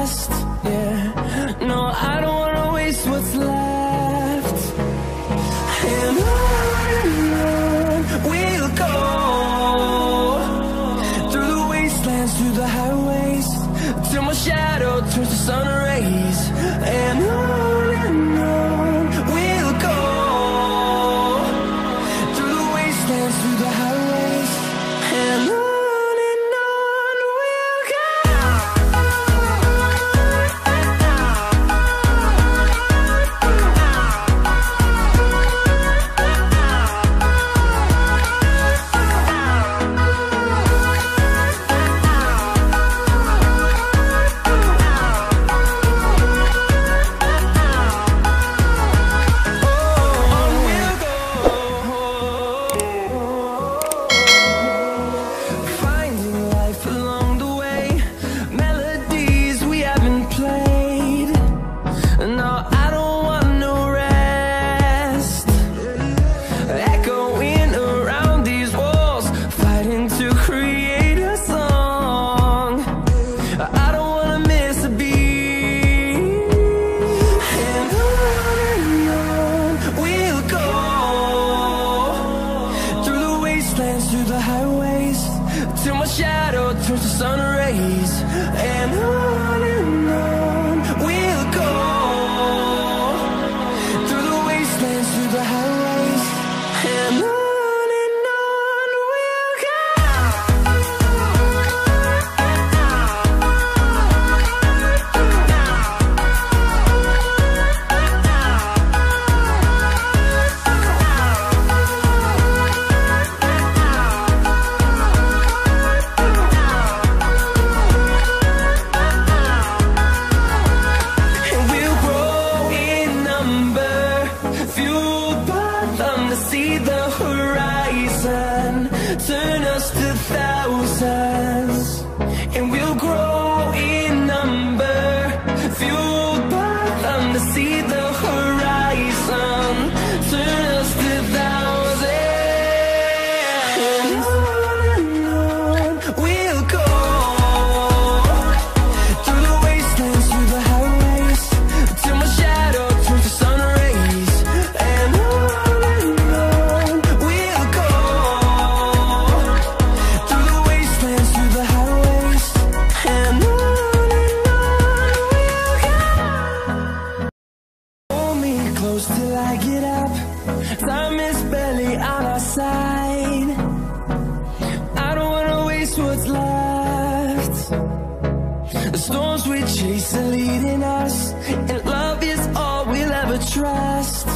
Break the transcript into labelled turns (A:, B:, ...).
A: best. Yeah, no, I don't wanna waste what's left. And on we'll go, through the wastelands, through the highways, till my shadow turns to sun rays. And on we'll go, through the wastelands, through the highways, and on we'll go. Through the highways, till my shadow turns to sun rays. And on we'll go, through the wastelands, through the highways, and on we'll go. See the horizon, turn us to thousands, and we'll grow in number, fueled by them to see the horizon, turn us to thousands. And on we'll go, through the wastelands, through the highways, till my shadow turns to sun rays. And till I get up, time is barely on our side. I don't wanna waste what's left. The storms we chase are leading us, and love is all we'll ever trust.